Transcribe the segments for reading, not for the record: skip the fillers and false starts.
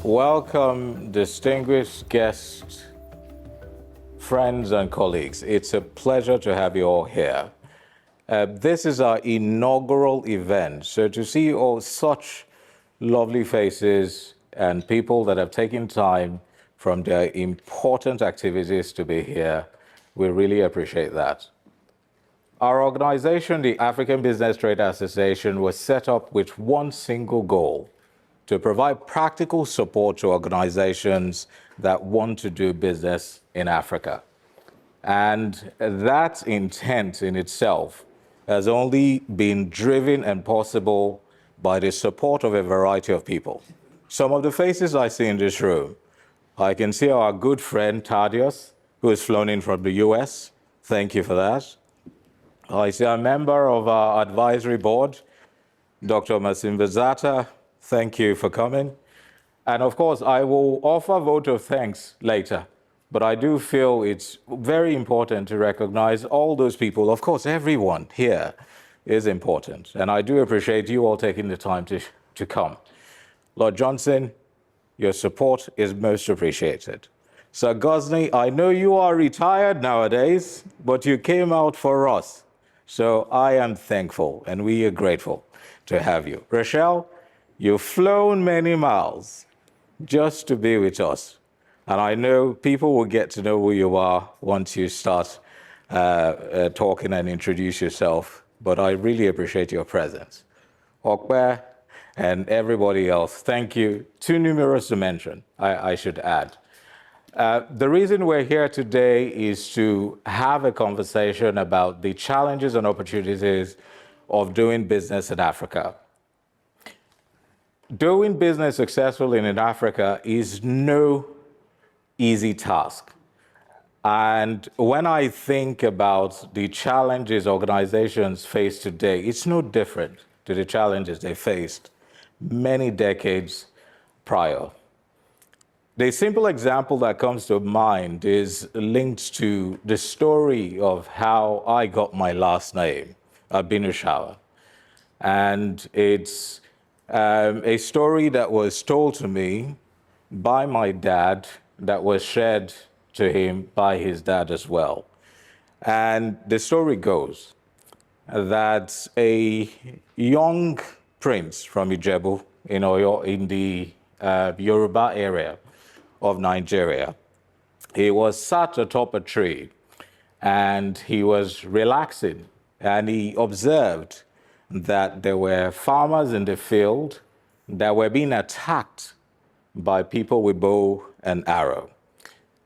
Welcome, distinguished guests, friends, and colleagues. It's a pleasure to have you all here. This is our inaugural event, so to see all such lovely faces and people that have taken time from their important activities to be here, we really appreciate that. Our organization, the African Business Trade Association, was set up with one single goal: to provide practical support to organizations that want to do business in Africa. And that intent in itself has only been driven and possible by the support of a variety of people. Some of the faces I see in this room, I can see our good friend Thaddeus, who has flown in from the US. Thank you for that. I see a member of our advisory board, Dr. Masimba. Thank you for coming. And of course, I will offer a vote of thanks later, but I do feel it's very important to recognize all those people. Of course, everyone here is important, and I do appreciate you all taking the time to come. Lord Johnson, your support is most appreciated. Sir Gosney, I know you are retired nowadays, but you came out for us. So I am thankful, and we are grateful to have you. Rochelle, you've flown many miles just to be with us. And I know people will get to know who you are once you start talking and introduce yourself. But I really appreciate your presence. Okwe and everybody else, thank you. Too numerous to mention, I should add. The reason we're here today is to have a conversation about the challenges and opportunities of doing business in Africa. Doing business successfully in Africa is no easy task. And when I think about the challenges organizations face today, it's no different to the challenges they faced many decades prior. The simple example that comes to mind is linked to the story of how I got my last name, Abinusawa. And it's a story that was told to me by my dad, that was shared to him by his dad as well. And the story goes that a young prince from Ijebu in Oyo, in the Yoruba area of Nigeria, he was sat atop a tree and he was relaxing, and he observed that there were farmers in the field that were being attacked by people with bow and arrow.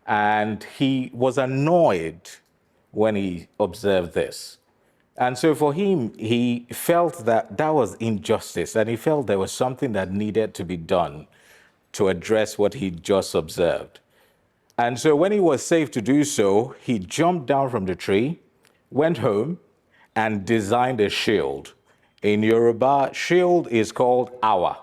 And he was annoyed when he observed this. And so for him, he felt that that was injustice, and he felt there was something that needed to be done to address what he just observed. And so when he was safe to do so, he jumped down from the tree, went home, and designed a shield. In Yoruba, shield is called awa,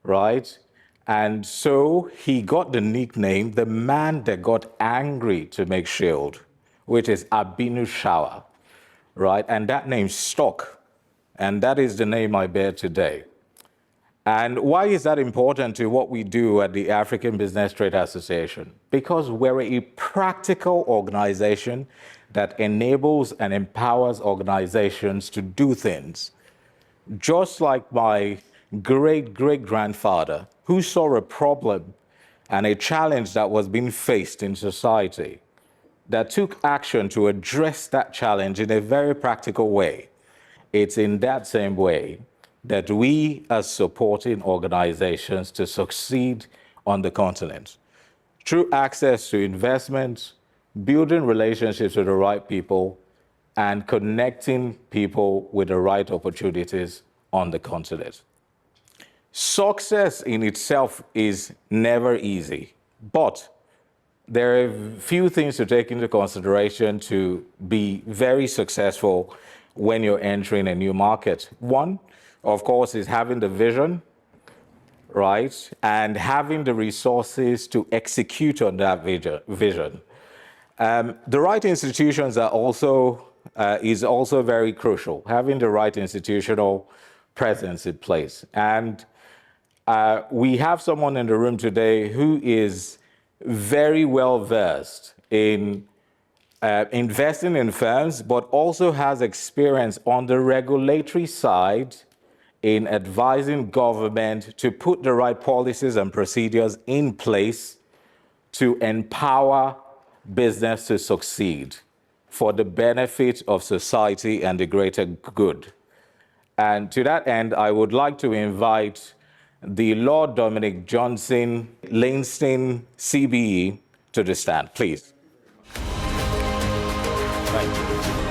right? And so he got the nickname, the man that got angry to make shield, which is Abinusawa, right? And that name stuck, and that is the name I bear today. And why is that important to what we do at the African Business Trade Association? Because we're a practical organization that enables and empowers organizations to do things. Just like my great-great-grandfather, who saw a problem and a challenge that was being faced in society, that took action to address that challenge in a very practical way. It's in that same way that we are supporting organizations to succeed on the continent through access to investments, building relationships with the right people, and connecting people with the right opportunities on the continent. Success in itself is never easy, but there are a few things to take into consideration to be very successful when you're entering a new market. One, of course, is having the vision, right? And having the resources to execute on that vision. The right institutions are also is also very crucial, having the right institutional presence in place. And We have someone in the room today who is very well versed in investing in firms, but also has experience on the regulatory side in advising government to put the right policies and procedures in place to empower business to succeed for the benefit of society and the greater good. And to that end, I would like to invite the Lord Dominic Johnson, Langston, CBE, to the stand, please. Thank you.